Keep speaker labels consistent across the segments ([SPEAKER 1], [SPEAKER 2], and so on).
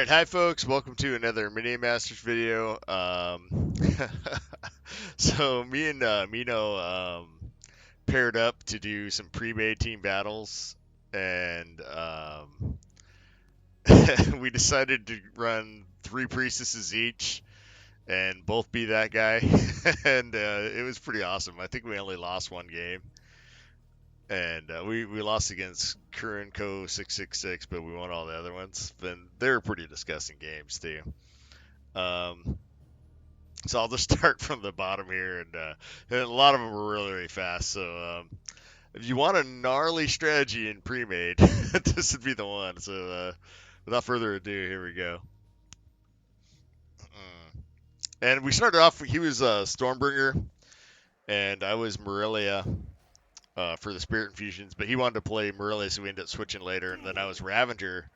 [SPEAKER 1] Alright, hi folks, welcome to another Mini Masters video. So me and Meankno paired up to do some pre-made team battles, and we decided to run 3 priestesses each and both be that guy, and it was pretty awesome. I think we only lost one game, and we lost against Curran Co 666, but we won all the other ones. And they were pretty disgusting games too. Um, so I'll just start from the bottom here, and a lot of them were really, really fast. So if you want a gnarly strategy in pre-made, this would be the one. So without further ado, here we go. And we started off. He was Stormbringer, and I was Morellia for the Spirit Infusions, but he wanted to play Morellia, so we ended up switching later. And then I was Ravager,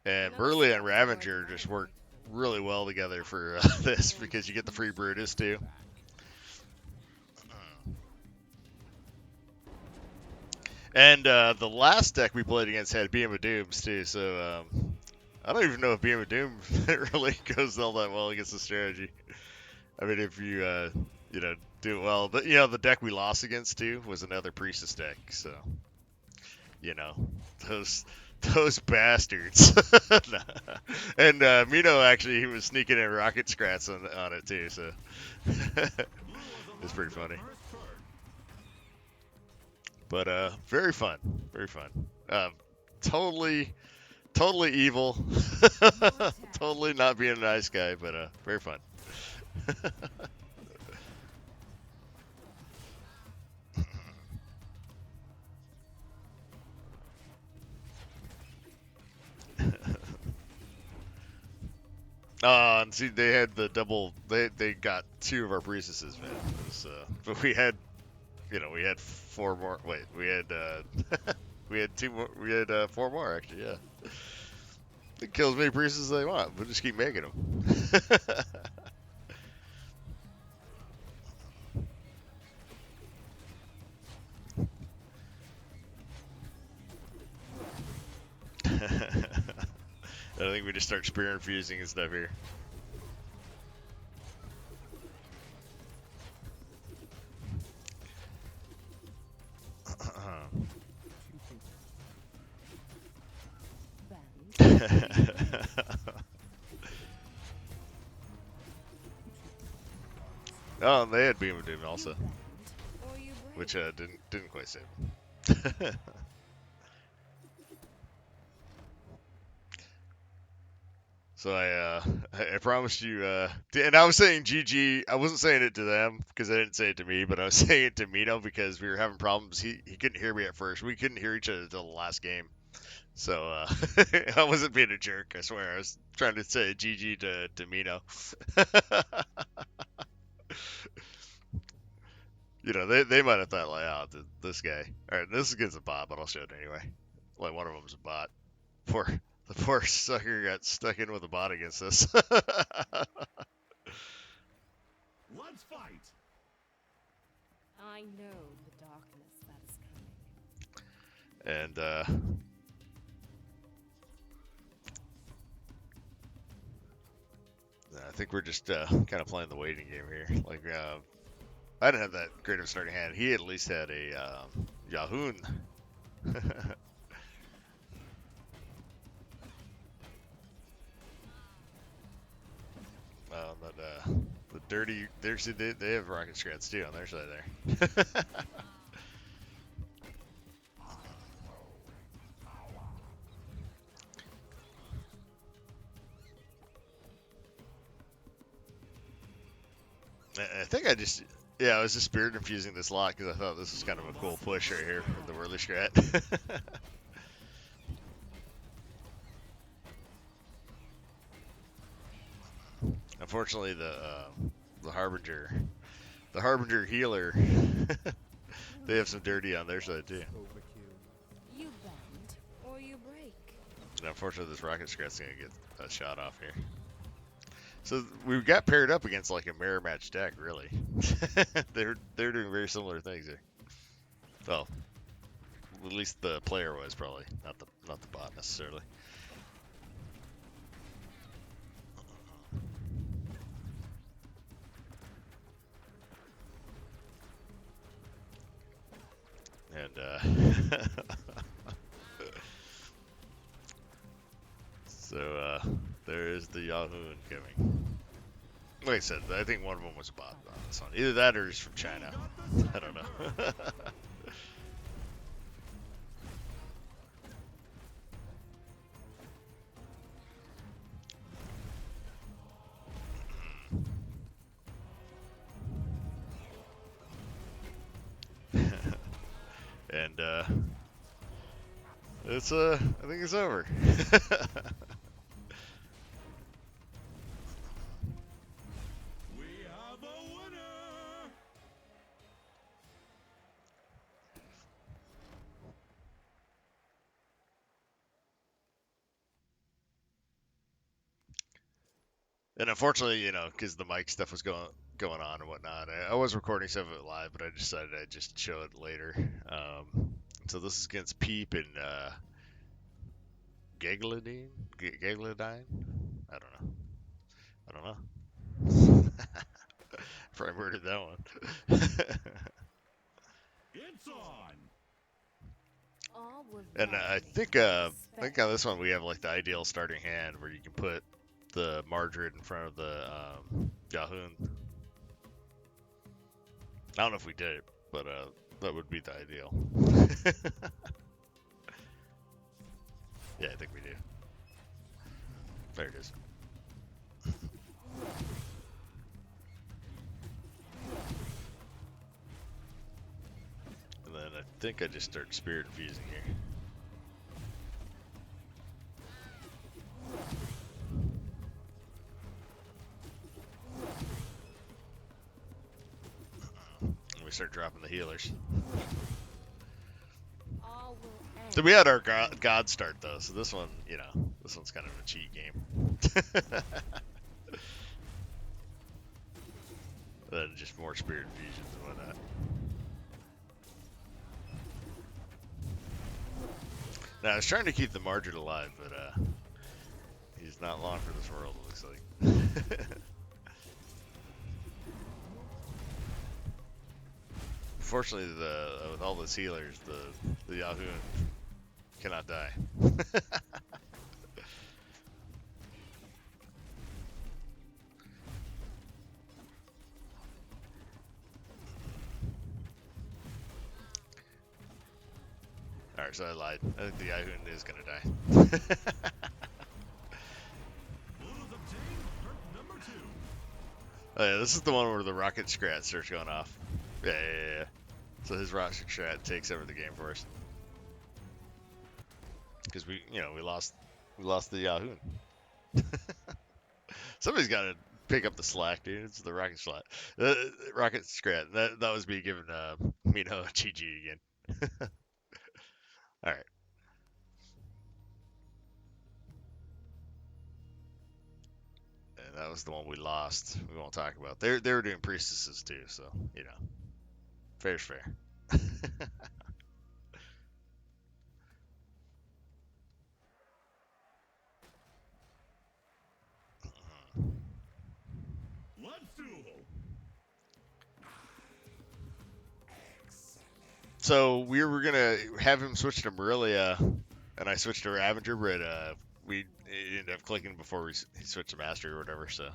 [SPEAKER 1] and Morellia and Ravager just worked really well together for this because you get the free Brutus too. And the last deck we played against had Beam of Dooms too, so I don't even know if Beam of Doom really goes all that well against the strategy. I mean, if you you know, do it well, but you know, the deck we lost against too was another Priestess deck, so you know, those bastards. And Meankno, actually, he was sneaking in rocket scrats on it too, so it's pretty funny. But very fun, very fun. Totally evil, totally not being a nice guy, but very fun. And see, they had the double. They got 2 of our priestesses, man. It was, but we had, you know, we had 4 more. Wait, we had we had 2 more. We had 4 more actually. Yeah. They kill as many priestesses as they want. We'll just keep making them. I think we just start spear infusing and stuff here. Oh, and they had Beam of Doom also, which didn't quite save them. So I promised you, and I was saying GG. I wasn't saying it to them because they didn't say it to me, but I was saying it to Meankno because we were having problems. He couldn't hear me at first. We couldn't hear each other until the last game. So I wasn't being a jerk. I swear. I was trying to say GG to Meankno. You know, they might have thought like, oh, this guy. All right, this is against a bot, but I'll show it anyway. Like one of them's a bot. The poor sucker got stuck in with a bot against us.
[SPEAKER 2] Let's fight.
[SPEAKER 3] I know the darkness that is coming.
[SPEAKER 1] And I think we're just kind of playing the waiting game here. Like I didn't have that great of a starting hand. He at least had a Jahun. But the dirty, they have rocket scrats too on their side there. I think I just, yeah, I was just spirit infusing this lot because I thought this was kind of a cool push right here with the whirly scrat. Unfortunately, the harbinger healer, they have some dirty on their side too.
[SPEAKER 3] You bend or you break.
[SPEAKER 1] And unfortunately, this rocket scrat's gonna get a shot off here. So we got paired up against like a mirror match deck, really. they're doing very similar things here. Well, at least the player was probably not the bot necessarily. And so there is the Jahun coming. Like I said, I think one of them was a bot on this one. Either that or he's from China. I don't know. And it's I think it's over.
[SPEAKER 2] We have a winner.
[SPEAKER 1] And unfortunately, you know, because the mic stuff was going on and whatnot, I was recording some of it live, but I decided I'd just show it later. So this is against Peep and Gagladine? Gagladine? I don't know. I don't know. Probably murdered that one.
[SPEAKER 2] It's on.
[SPEAKER 3] All would
[SPEAKER 1] And I think on this one we have like the ideal starting hand where you can put the Margaret in front of the Jahun. I don't know if we did it, but that would be the ideal. Yeah, I think we do. There it is. And then I think I just start Spirit Infusing here. And we start dropping the healers.
[SPEAKER 3] all will end.
[SPEAKER 1] So we had our God start though, so this one, you know, this one's kind of a cheat game. Then just more Spirit Infusions and whatnot. Now I was trying to keep the Margaret alive, but he's not long for this world, it looks like. Fortunately, with all those healers, the Jahun cannot die. Alright, so I lied. I think the Jahun is gonna die.
[SPEAKER 2] Blues obtain perk number 2.
[SPEAKER 1] Oh yeah, this is the one where the rocket scrat starts going off. Yeah. So his rocket scrat takes over the game for us. Because we lost the Jahun. Somebody's got to pick up the slack, dude. It's the rocket scrat. Rocket scrat. That was me giving Meankno a GG again. All right. And that was the one we lost. We won't talk about. They were doing priestesses too, so you know, fair's fair.
[SPEAKER 2] Let's duel.
[SPEAKER 1] So we were gonna have him switch to Morellia, and I switched to Ravager, but we ended up clicking before he switched to Master or whatever. So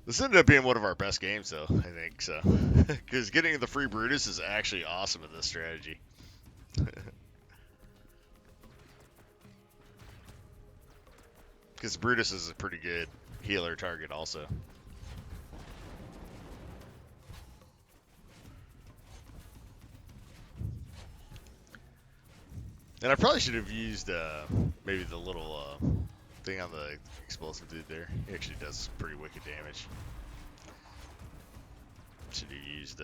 [SPEAKER 1] this ended up being one of our best games, though, I think so. Because getting the free Brutus is actually awesome in this strategy. Because Brutus is a pretty good healer target, also. And I probably should have used maybe the little thing on the explosive dude there. He actually does pretty wicked damage. Should have used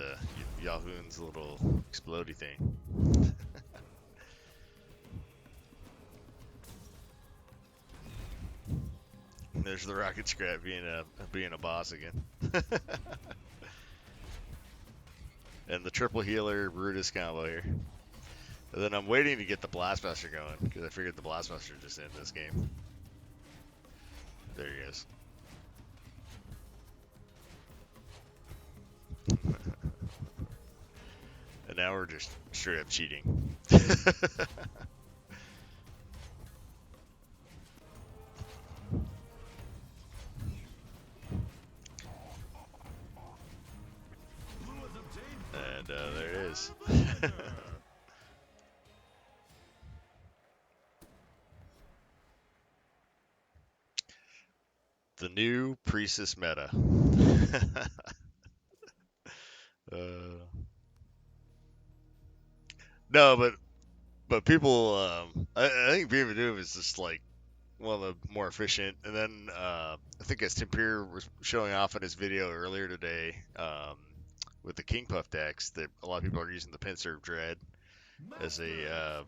[SPEAKER 1] Jahun's little explodey thing. And there's the rocket scrap being a boss again. And the triple healer Brutus combo here. And then I'm waiting to get the Blastmancer going, because I figured the Blastmancer just ended this game. There he is. And And now we're just straight up cheating. And there it is. The new Priestess meta. No, but people, I think Viva Doom is just like one of the more efficient. And then I think as Timpier was showing off in his video earlier today, with the King Puff decks, that a lot of people are using the Pincer Dread as a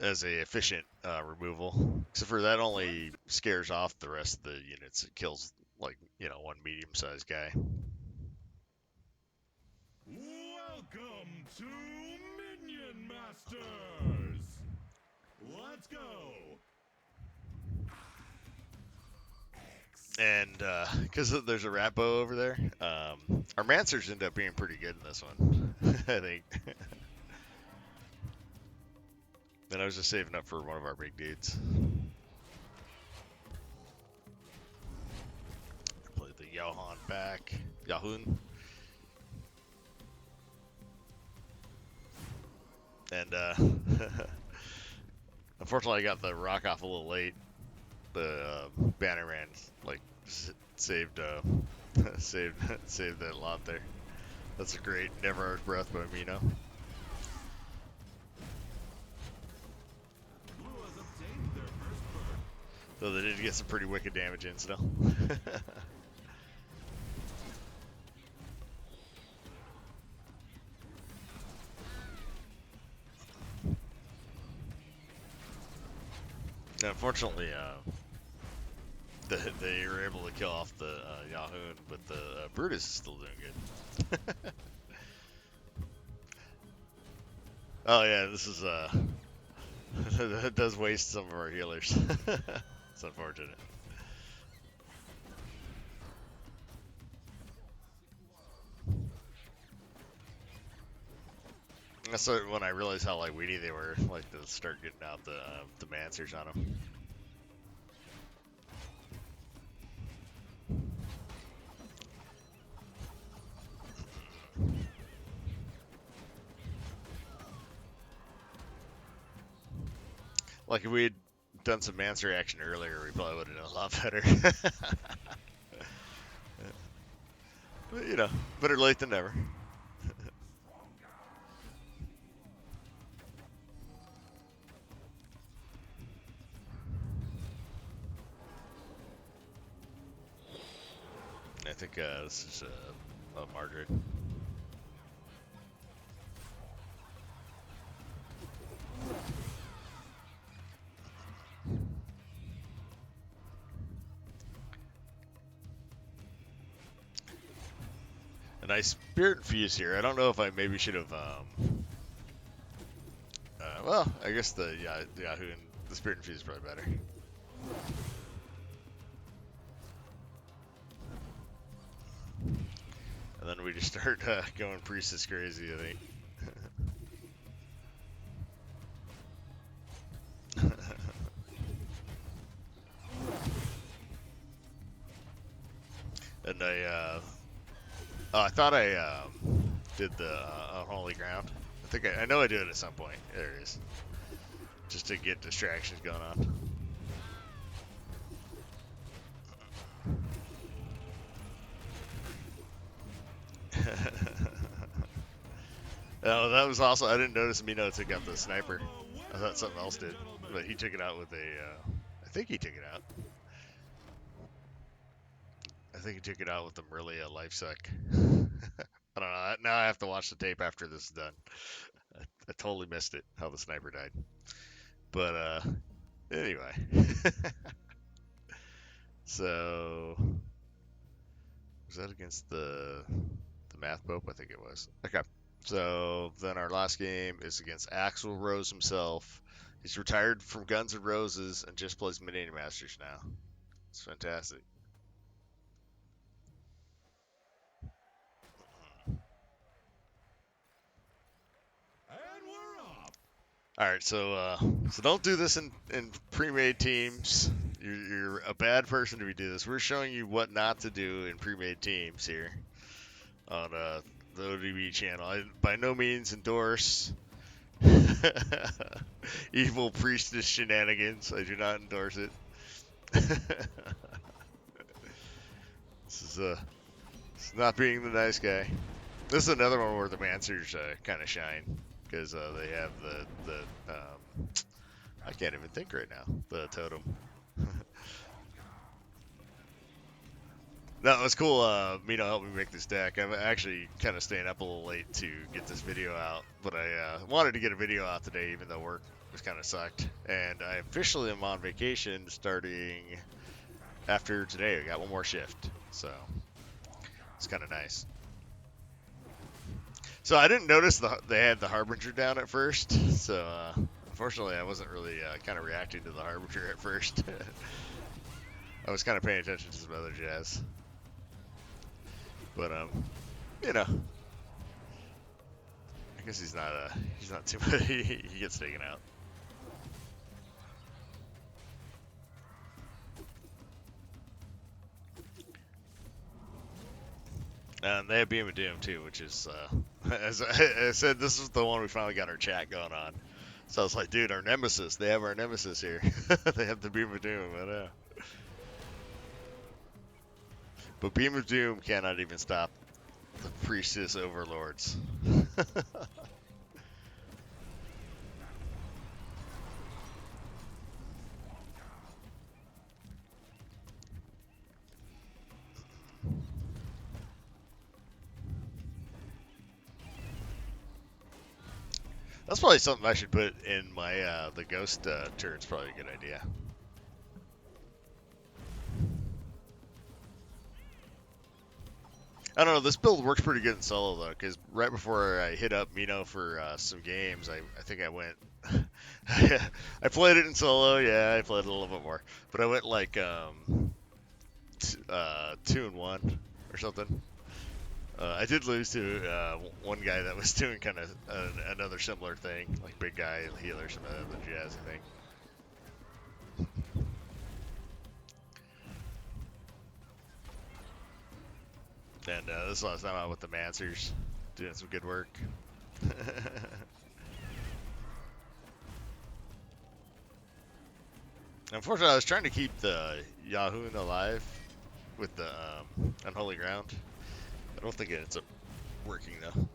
[SPEAKER 1] efficient removal. Except for that only scares off the rest of the units. It kills like one medium-sized guy.
[SPEAKER 2] Welcome to Minion Masters. Let's go.
[SPEAKER 1] And because there's a rat bow over there, our Mancers end up being pretty good in this one, I think. Then I was just saving up for one of our big dudes. Play the Jahun back. Jahun. And unfortunately I got the rock off a little late. The banner man like saved saved that lot there. That's a great Never Arch Breath by Meankno. Though they did get some pretty wicked damage in still. Unfortunately, they were able to kill off the Jahun, but the Brutus is still doing good. Oh yeah, this is that does waste some of our healers. It's unfortunate. That's when I realized how like weedy they were, like to start getting out the Mancers on them. Like if we had done some Mancer action earlier, we probably would have done a lot better. But better late than never. I think this is Margaret. A nice Spirit Infuse here. I don't know if I maybe should have. Well, I guess the Yahoo and the Spirit Infuse is probably better. And then we just start going Priestess crazy, I think. And I thought I did the Unholy Ground. I know I did it at some point. There it is. Just to get distractions going on. Oh, that was also, I didn't notice Meankno took out the sniper. I thought something else did, but he took it out with I think he took it out. I think he took it out with the Morellia life suck. I don't know. Now I have to watch the tape after this is done. I totally missed it, how the sniper died. But anyway. So was that against the Math Pope? I think it was. Okay. So then our last game is against Axl Rose himself. He's retired from Guns N' Roses and just plays Mini Masters now. It's fantastic. All right, so don't do this in pre-made teams. You're a bad person if you do this. We're showing you what not to do in pre-made teams here on the ODB channel. I by no means endorse evil priestess shenanigans. I do not endorse it. This is not being the nice guy. This is another one where the Mancers kind of shine because they have the I can't even think right now, the totem. No, it was cool. Meankno helped me make this deck. I'm actually kind of staying up a little late to get this video out, but I wanted to get a video out today, even though work was kind of sucked. And I officially am on vacation starting after today. I got one more shift, so it's kind of nice. So I didn't notice they had the Harbinger down at first, so unfortunately I wasn't really kind of reacting to the Harbinger at first. I was kind of paying attention to some other jazz. But you know, I guess he's not too much. He gets taken out. And they have Beam of Doom too, which is as I said, this is the one we finally got our chat going on. So I was like, dude, our nemesis. They have our nemesis here. They have the Beam of Doom. I know. But Beam of Doom cannot even stop the Priestess Overlords. That's probably something I should put in my the ghost turn's probably a good idea. I don't know. This build works pretty good in solo though, because right before I hit up Meankno for some games, I think I went. I played it in solo. Yeah, I played it a little bit more, but I went like 2-1 or something. I did lose to one guy that was doing kind of another similar thing, like big guy healer, some other jazzy thing. And this last time out with the Mancers, doing some good work. Unfortunately, I was trying to keep the Jahun alive with the Unholy Ground. I don't think it ends up working though.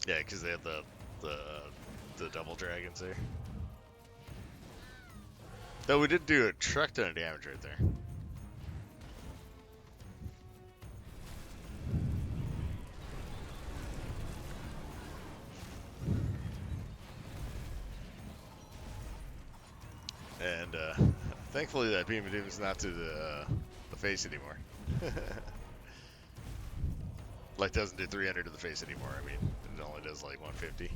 [SPEAKER 1] Yeah, because they have the double dragons there. Though we did do a truck ton of damage right there. And thankfully that Beam of Doom is not to the face anymore. Like doesn't do 300 to the face anymore. I mean, it only does like 150.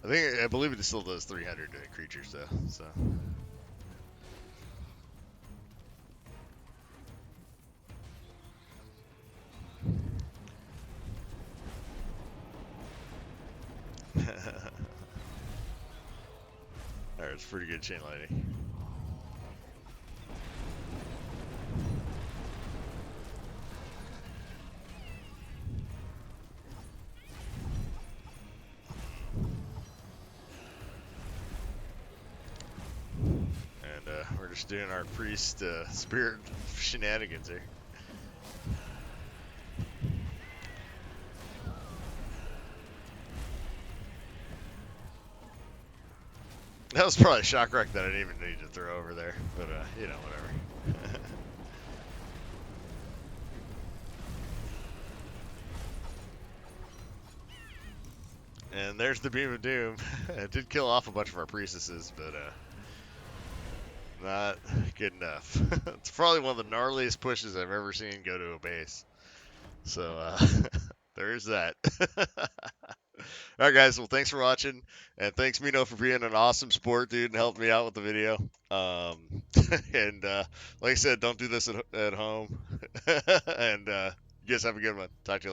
[SPEAKER 1] I believe it still does 300 to creatures though. So. Alright, it's pretty good chain lightning. And we're just doing our priest spirit shenanigans here. That was probably a shock wreck that I didn't even need to throw over there, but you know, whatever. And there's the Beam of Doom. It did kill off a bunch of our priestesses, but not good enough. It's probably one of the gnarliest pushes I've ever seen go to a base. So there is that. All right, guys. Well, thanks for watching, and thanks Meankno for being an awesome sport, dude, and helping me out with the video. And like I said, don't do this at home. And you guys have a good one. Talk to you later.